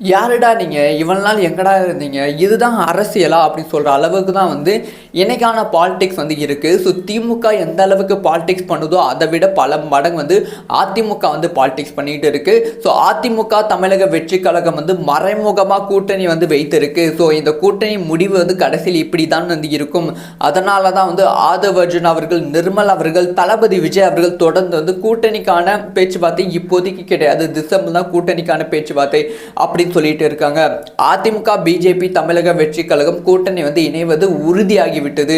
யாருடா நீங்கள் இவ்வளோ நாள் எங்கடா இருந்தீங்க, இதுதான் அரசியலா அப்படின்னு சொல்கிற அளவுக்கு தான் வந்து இன்னைக்கான பாலிடிக்ஸ் வந்து இருக்குது. ஸோ திமுக எந்த அளவுக்கு பாலிடிக்ஸ் பண்ணுதோ அதை விட பல மடங்கு வந்து அதிமுக வந்து பாலிடிக்ஸ் பண்ணிகிட்டு இருக்குது. ஸோ அதிமுக தமிழக வெற்றி கழகம் வந்து மறைமுகமாக கூட்டணி வந்து வைத்திருக்கு. ஸோ இந்த கூட்டணி முடிவு வந்து கடைசியில் இப்படி தான் வந்து இருக்கும். அதனால தான் வந்து ஆதவ் அர்ஜுன் அவர்கள், நிர்மல் அவர்கள், தளபதி விஜய் அவர்கள் தொடர்ந்து வந்து கூட்டணிக்கான பேச்சுவார்த்தை இப்போதைக்கு கிடையாது, டிசம்பர் தான் கூட்டணிக்கான பேச்சுவார்த்தை அப்படின்னு சொல்லிட்டு இருக்காங்க. அதிமுக பிஜேபி தமிழக வெற்றி கழகம் கூட்டணி வந்து இணைவது உறுதியாகிவிட்டது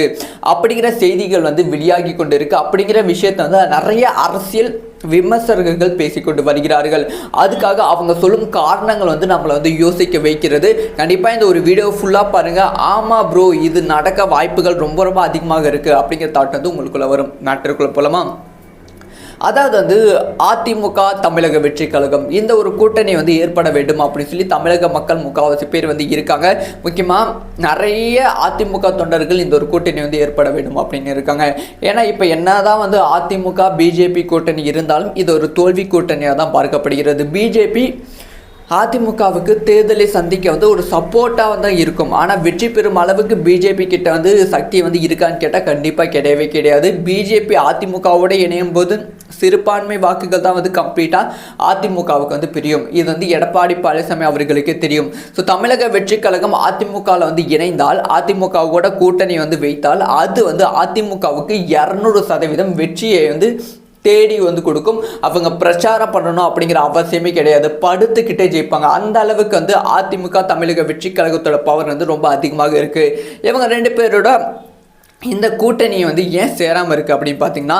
அப்படிங்கிற செய்திகள் வந்து வெளியாகி கொண்டிருக்கு. அப்படிங்கிற விஷயத்தை வந்து நிறைய அரசியல் விமர்சகர்கள் பேசிக்கொண்டு வருகிறார்கள். அதுக்காக அவங்க சொல்லும் காரணங்கள் வந்து நம்மளை வந்து யோசிக்க வைக்கிறது. கண்டிப்பாக இந்த ஒரு வீடியோ ஃபுல்லாக பாருங்கள். ஆமாம் ப்ரோ, இது நடக்க வாய்ப்புகள் ரொம்ப ரொம்ப அதிகமாக இருக்குது அப்படிங்கிற தாட் வந்து உங்களுக்குள்ள வரும். மேட்டருக்குள்ள போலாமா? அதாவது வந்து அதிமுக தமிழக வெற்றி கழகம் இந்த ஒரு கூட்டணி வந்து ஏற்பட வேண்டும் அப்படின்னு சொல்லி தமிழக மக்கள் முக்கால்வாசி பேர் வந்து இருக்காங்க. முக்கியமாக நிறைய அதிமுக தொண்டர்கள் இந்த ஒரு கூட்டணி வந்து ஏற்பட வேண்டும் அப்படின்னு இருக்காங்க. ஏன்னா இப்போ என்னதான் வந்து அதிமுக பிஜேபி கூட்டணி இருந்தாலும் இது ஒரு தோல்வி கூட்டணியாக தான் பார்க்கப்படுகிறது. பிஜேபி அதிமுகவுக்கு தேர்தலை சந்திக்க வந்து ஒரு சப்போர்ட்டாக தான் இருக்கும். ஆனால் வெற்றி பெறும் அளவுக்கு பிஜேபி கிட்ட வந்து சக்தி வந்து இருக்கான்னு கேட்டால் கண்டிப்பாக கிடையவே கிடையாது. பிஜேபி அதிமுகவோடு இணையும் போது சிறுபான்மை வாக்குகள் தான் வந்து கம்ப்ளீட்டாக அதிமுகவுக்கு வந்து பிரியும். இது வந்து எடப்பாடி பழனிசாமி அவர்களுக்கே தெரியும். ஸோ தமிழக வெற்றி கழகம் அதிமுகவில் வந்து இணைந்தால், அதிமுகவோட கூட்டணி வந்து வைத்தால் அது வந்து அதிமுகவுக்கு 200% வெற்றியை வந்து தேடி வந்து கொடுக்கும். அவங்க பிரச்சாரம் பண்ணணும் அப்படிங்கிற அவசியமே கிடையாது, படுத்துக்கிட்டே ஜெயிப்பாங்க. அந்த அளவுக்கு வந்து அதிமுக தமிழக வெற்றி கழகத்தோட பவர் வந்து ரொம்ப அதிகமாக இருக்குது. இவங்க ரெண்டு பேரோட இந்த கூட்டணியை வந்து ஏன் சேராமல் இருக்குது அப்படின்னு பார்த்தீங்கன்னா,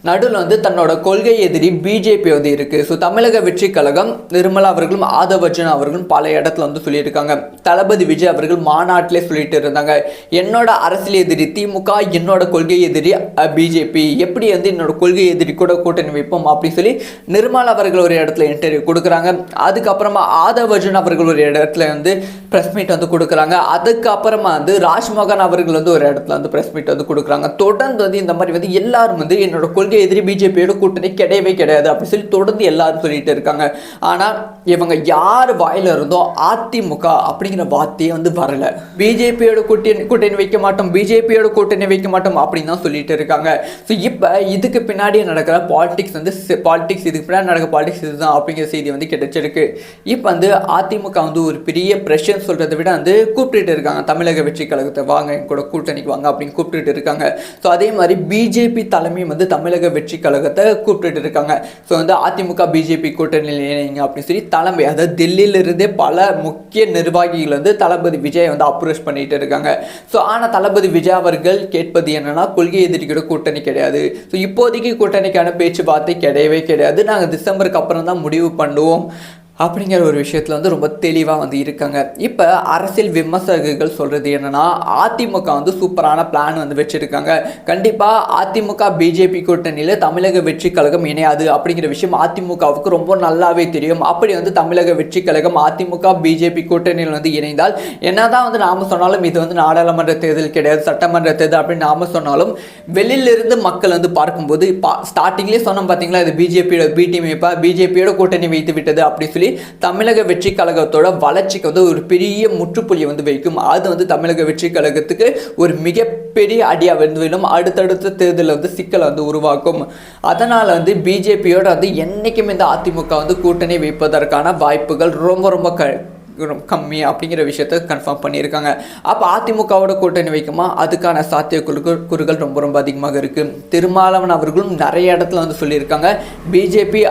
நடுவில் வந்து தன்னோட கொள்கை எதிரி பிஜேபி வந்து இருக்குது. ஸோ தமிழக வெற்றி கழகம் நிர்மலா அவர்களும் ஆதவ் அர்ஜுன் அவர்களும் பல இடத்துல வந்து சொல்லியிருக்காங்க. தளபதி விஜய் அவர்கள் மாநாட்டிலே சொல்லிட்டு இருந்தாங்க, என்னோட அரசியல் எதிரி திமுக, என்னோட கொள்கை எதிரி பிஜேபி, எப்படி வந்து என்னோட கொள்கை எதிரி கூட கூட்டணி வைப்போம் அப்படின்னு சொல்லி நிர்மலா அவர்கள் ஒரு இடத்துல இன்டர்வியூ கொடுக்குறாங்க. அதுக்கப்புறமா ஆதவ் அர்ஜுன் அவர்கள் ஒரு இடத்துல வந்து ப்ரெஸ் மீட் வந்து கொடுக்குறாங்க. அதுக்கப்புறமா வந்து ராஜ்மோகன் அவர்கள் வந்து ஒரு இடத்துல வந்து ப்ரெஸ் மீட் வந்து கொடுக்குறாங்க. தொடர்ந்து வந்து இந்த மாதிரி வந்து எல்லாரும் வந்து என்னோட கொள்கை எதிரி பிஜேபியோட கூட்டணி கிடையவே கிடையாது அப்படின்னு சொல்லி தொடர்ந்து எல்லாரும் சொல்லிட்டு இருக்காங்க. ஆனால் இவங்க யார் வாயில இருந்தோ அதிமுக அப்படிங்கிற வார்த்தையே வந்து வரல. பிஜேபியோட கூட்டணி வைக்க மாட்டோம், பிஜேபியோட கூட்டணி வைக்க மாட்டோம் அப்படின்னு தான் சொல்லிட்டு இருக்காங்க. ஸோ இப்போ இதுக்கு பின்னாடி நடக்கிற பாலிடிக்ஸ் வந்து இதுக்கு பின்னாடி நடக்கிற பாலிடிக்ஸ் இதுதான் அப்படிங்கிற செய்தி வந்து கிடைச்சிருக்கு. இப்போ வந்து அதிமுக வந்து ஒரு பெரிய பிரஷர் சொல்றதை விட வந்து கூப்பிட்டு இருக்காங்க, தமிழக வெற்றி கழகத்தை வாங்க என் கூட கூட்டணிக்கு வாங்க அப்படின்னு கூப்பிட்டு இருக்காங்க. ஸோ அதே மாதிரி பிஜேபி தலைமையும் வந்து தமிழக வெற்றி கழகத்தை கூப்பிட்டு இருக்காங்க. ஸோ வந்து அதிமுக பிஜேபி கூட்டணியில் இணைங்க அப்படின்னு சொல்லி தலைமை, அதாவது டெல்லியிலிருந்தே பல முக்கிய நிர்வாகிகள் வந்து தளபதி விஜய் வந்து அப்ரோச் பண்ணிட்டு இருக்காங்க. ஸோ ஆனால் தளபதி விஜய் அவர்கள் கேட்பது என்னன்னா, கொள்கை எதிரியோட கூட்டணி கிடையாது, ஸோ இப்போதைக்கு கூட்டணிக்கான பேச்சுவார்த்தை கிடையவே கிடையாது, நாங்கள் டிசம்பருக்கு அப்புறம் தான் முடிவு பண்ணுவோம் அப்படிங்கிற ஒரு விஷயத்தில் வந்து ரொம்ப தெளிவாக வந்து இருக்காங்க. இப்போ அரசியல் விமர்சகர்கள் சொல்கிறது என்னென்னா, அதிமுக வந்து சூப்பரான பிளான் வந்து வச்சுருக்காங்க. கண்டிப்பாக அதிமுக பிஜேபி கூட்டணியில் தமிழக வெற்றி கழகம் இணையாது அப்படிங்கிற விஷயம் அதிமுகவுக்கு ரொம்ப நல்லாவே தெரியும். அப்படி வந்து தமிழக வெற்றி கழகம் அதிமுக பிஜேபி கூட்டணியில் வந்து இணைந்தால், என்னதான் வந்து நாம் சொன்னாலும் இது வந்து நாடாளுமன்ற தேர்தல் கிடையாது, சட்டமன்ற தேர்தல் அப்படின்னு நாம் சொன்னாலும் வெளியிலிருந்து மக்கள் வந்து பார்க்கும்போது ஸ்டார்டிங்லேயே சொன்னோம் பார்த்தீங்களா, இது பிஜேபியோட பி டீம் வைப்பா, பிஜேபியோட கூட்டணி வைத்து விட்டது அப்படி சொல்லி தமிழக வெற்றி கழகத்தோட வளர்ச்சிக்கு வந்து ஒரு பெரிய முற்றுப்புள்ளி வந்து வைக்கும். அது வந்து தமிழக வெற்றி கழகத்துக்கு ஒரு மிகப்பெரிய அடியாக வந்து விடும். அடுத்தடுத்த தேர்தலில் வந்து சிக்கலை வந்து உருவாக்கும். அதனால் வந்து பிஜேபியோட வந்து என்றைக்குமே இந்த அதிமுக வந்து கூட்டணி வைப்பதற்கான வாய்ப்புகள் ரொம்ப ரொம்ப கம்மி அப்படிங்கிற விஷயத்த கன்ஃபார்ம் பண்ணியிருக்காங்க. அப்போ அதிமுகவோட கூட்டணி வைக்குமா, அதுக்கான சாத்தியக்கூறுகள் ரொம்ப ரொம்ப அதிகமாக இருக்குது. திருமாவளவன் அவர்களும் நிறைய இடத்துல வந்து சொல்லியிருக்காங்க, பிஜேபி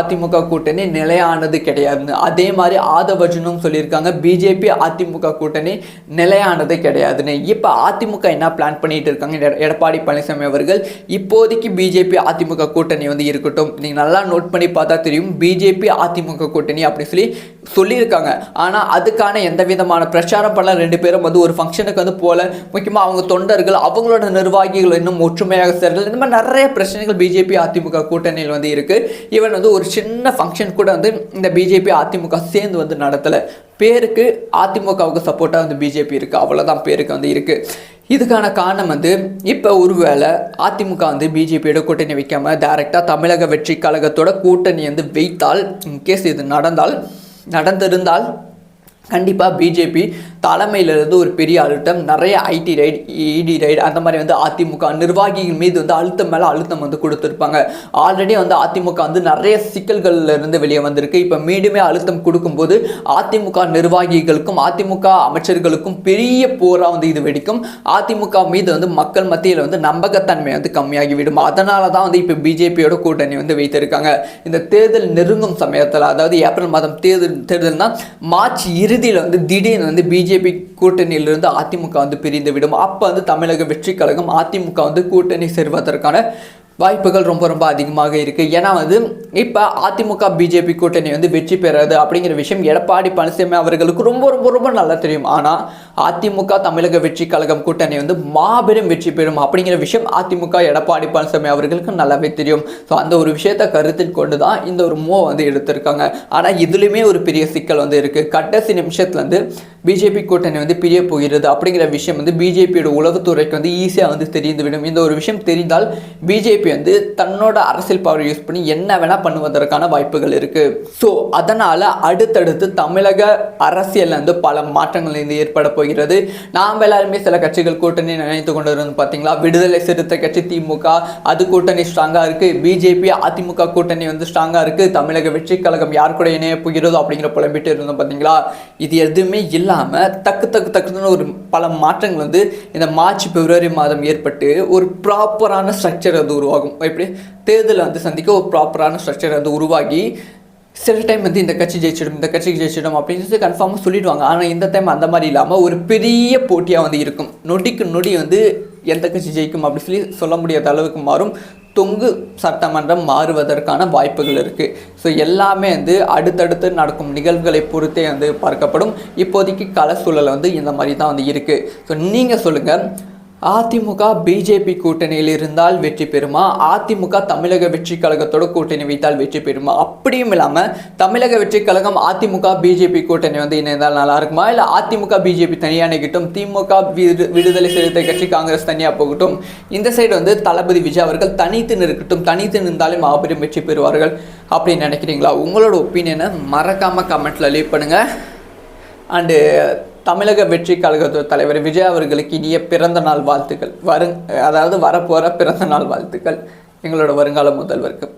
அதிமுக கூட்டணி நிலையானது கிடையாதுன்னு. அதே மாதிரி ஆதவ் அர்ஜுனும் சொல்லியிருக்காங்க, பிஜேபி அதிமுக கூட்டணி நிலையானது கிடையாதுன்னு. இப்போ அதிமுக என்ன பிளான் பண்ணிட்டு இருக்காங்க, எடப்பாடி பழனிசாமி அவர்கள் இப்போதைக்கு பிஜேபி அதிமுக கூட்டணி வந்து இருக்கட்டும், நீங்கள் நல்லா நோட் பண்ணி பார்த்தா தெரியும், பிஜேபி அதிமுக கூட்டணி அப்படி சொல்லி சொல்லியிருக்காங்க. ஆனால் அதுக்கான எந்த விதமான பிரச்சாரம் பண்ண ரெண்டு பேரும் வந்து ஒரு ஃபங்க்ஷனுக்கு வந்து போல. முக்கியமாக அவங்க தொண்டர்கள், அவங்களோட நிர்வாகிகள் இன்னும் ஒற்றுமையாக சேர்ந்து இந்த மாதிரி நிறைய பிரச்சனைகள் பிஜேபி அதிமுக கூட்டணியில் வந்து இருக்குது. ஈவன் வந்து ஒரு சின்ன ஃபங்க்ஷன் கூட வந்து இந்த பிஜேபி அதிமுக சேர்ந்து வந்து நடத்தலை. பேருக்கு அதிமுகவுக்கு சப்போர்ட்டாக வந்து பிஜேபி இருக்குது, அவ்வளோதான் பேருக்கு வந்து இருக்குது. இதுக்கான காரணம் வந்து இப்போ ஒருவேளை அதிமுக வந்து பிஜேபியோட கூட்டணி வைக்காமல் டைரெக்டாக தமிழக வெற்றி கழகத்தோட கூட்டணி வந்து வைத்தால், இன்கேஸ் இது நடந்திருந்தால் கண்டிப்பாக பிஜேபி தலைமையிலிருந்து ஒரு பெரிய அழுத்தம், நிறைய ஐடி ரைட், இடி ரைட், அந்த மாதிரி வந்து அதிமுக நிர்வாகிகள் மீது வந்து அழுத்தம் மேலே அழுத்தம் வந்து கொடுத்துருப்பாங்க. ஆல்ரெடி வந்து அதிமுக வந்து நிறைய சிக்கல்கள்ல இருந்து வெளியே வந்திருக்கு. இப்போ மீண்டுமே அழுத்தம் கொடுக்கும்போது அதிமுக நிர்வாகிகளுக்கும் அதிமுக அமைச்சர்களுக்கும் பெரிய போராக வந்து இது வெடிக்கும். அதிமுக மீது வந்து மக்கள் மத்தியில் வந்து நம்பகத்தன்மை வந்து கம்மியாகிவிடும். அதனால தான் வந்து இப்போ பிஜேபியோட கூட்டணி வந்து வைத்திருக்காங்க. இந்த தேர்தல் நெருங்கும் சமயத்தில், அதாவது ஏப்ரல் மாதம் தேர்தல்னா மார்ச் இறுதியில் வந்து திடீர்னு வந்து பிஜேபி கூட்டணியிலிருந்து அதிமுக வந்து பிரிந்து விடும். அப்போ வந்து தமிழக வெற்றி கழகம் அதிமுக வந்து கூட்டணி சேர்வதற்கான வாய்ப்புகள் ரொம்ப ரொம்ப அதிகமாக இருக்குது. ஏன்னா வந்து இப்போ அதிமுக பிஜேபி கூட்டணி வந்து வெற்றி பெறாது அப்படிங்கிற விஷயம் எடப்பாடி பழனிசாமி அவர்களுக்கு ரொம்ப ரொம்ப ரொம்ப நல்லா தெரியும். ஆனால் அதிமுக தமிழக வெற்றி கழகம் கூட்டணி வந்து மாபெரும் வெற்றி பெறும் அப்படிங்கிற விஷயம் அதிமுக எடப்பாடி பழனிசாமி அவர்களுக்கு நல்லாவே தெரியும். ஸோ அந்த ஒரு விஷயத்தை கருத்தில் கொண்டு தான் இந்த ஒரு மூவ் வந்து எடுத்திருக்காங்க. ஆனால் இதுலேயுமே ஒரு பெரிய சிக்கல் வந்து இருக்குது. கடைசி நிமிஷத்தில் வந்து பிஜேபி கூட்டணி வந்து பிரிய போகிறது அப்படிங்கிற விஷயம் வந்து பிஜேபியோட உளவுத்துறைக்கு வந்து ஈஸியாக வந்து தெரிந்துவிடும். இந்த ஒரு விஷயம் தெரிந்தால் பிஜேபி வந்து தன்னோட அரசியல் பவர் யூஸ் பண்ணி என்ன வேணா பண்ணுவதற்கான வாய்ப்புகள் இருக்கு. ஸோ அதனால அடுத்தடுத்து தமிழக அரசியல் வந்து பல மாற்றங்கள் வந்து ஏற்பட போகிறது. நாம் எல்லாருமே சில கட்சிகள் கூட்டணி நினைத்து கொண்டு இருந்து பார்த்தீங்களா, விடுதலை சிறுத்தை கட்சி திமுக அது கூட்டணி ஸ்ட்ராங்காக இருக்கு, பிஜேபி அதிமுக கூட்டணி வந்து ஸ்ட்ராங்காக இருக்கு, தமிழக வெற்றி கழகம் யார் கூட இணைய போகிறதோ அப்படிங்கிற புலம்பிட்டு இருந்தோம் பார்த்தீங்களா. இது எதுவுமே இல்லாமல் டக்குன்னு ஒரு பல மாற்றங்கள் வந்து இந்த மார்ச் பிப்ரவரி மாதம் ஏற்பட்டு ஒரு ப்ராப்பரான ஸ்ட்ரக்சர் வந்து உருவாகும். எப்படி தேர்தலை வந்து சந்திக்க ஒரு ப்ராப்பரான ஸ்ட்ரக்சர் வந்து உருவாகி சில டைம் வந்து இந்த கட்சி ஜெயிச்சிடும், இந்த கட்சிக்கு ஜெயிச்சிடும் அப்படின்னு கன்ஃபார்மாக சொல்லிடுவாங்க. ஆனால் இந்த டைம் அந்த மாதிரி இல்லாமல் ஒரு பெரிய போட்டியாக வந்து இருக்கும். நொடிக்கு நொடி வந்து எந்த கட்சி ஜெயிக்கும் அப்படி சொல்லி சொல்ல முடியாத அளவுக்கு மாறும். தொங்கு சட்டமன்றம் மாறுவதற்கான வாய்ப்புகள் இருக்குது. ஸோ எல்லாமே வந்து அடுத்தடுத்து நடக்கும் நிகழ்வுகளை பொறுத்தே வந்து பார்க்கப்படும். இப்போதைக்கு கள சூழல் வந்து இந்த மாதிரி தான் வந்து இருக்குது. ஸோ நீங்கள் சொல்லுங்கள், அதிமுக பிஜேபி கூட்டணியில் இருந்தால் வெற்றி பெறுமா, அதிமுக தமிழக வெற்றி கழகத்தோட கூட்டணி வைத்தால் வெற்றி பெறுமா? அப்படியும் இல்லாமல் தமிழக வெற்றி கழகம் அதிமுக பிஜேபி கூட்டணி வந்து இணைந்தால் நல்லா இருக்குமா, இல்லை அதிமுக பிஜேபி தனியாக நிற்கட்டும், திமுக விடுதலை சிறுத்தை கட்சி காங்கிரஸ் தனியாக போகட்டும், இந்த சைடு வந்து தளபதி விஜய் அவர்கள் தனித்து நிற்கட்டும், தனித்து நின்றாலே மாபெரும் வெற்றி பெறுவார்கள் அப்படின்னு நினைக்கிறீங்களா? உங்களோட ஒப்பீனியனை மறக்காமல் கமெண்ட்டில் லீவ் பண்ணுங்கள். அண்டு தமிழக வெற்றி கழக தலைவர் விஜய் அவர்களுக்கு இனிய பிறந்த நாள் வாழ்த்துக்கள். அதாவது வரப்போகிற பிறந்த நாள் வாழ்த்துக்கள் எங்களோட வருங்கால முதல்வருக்கு.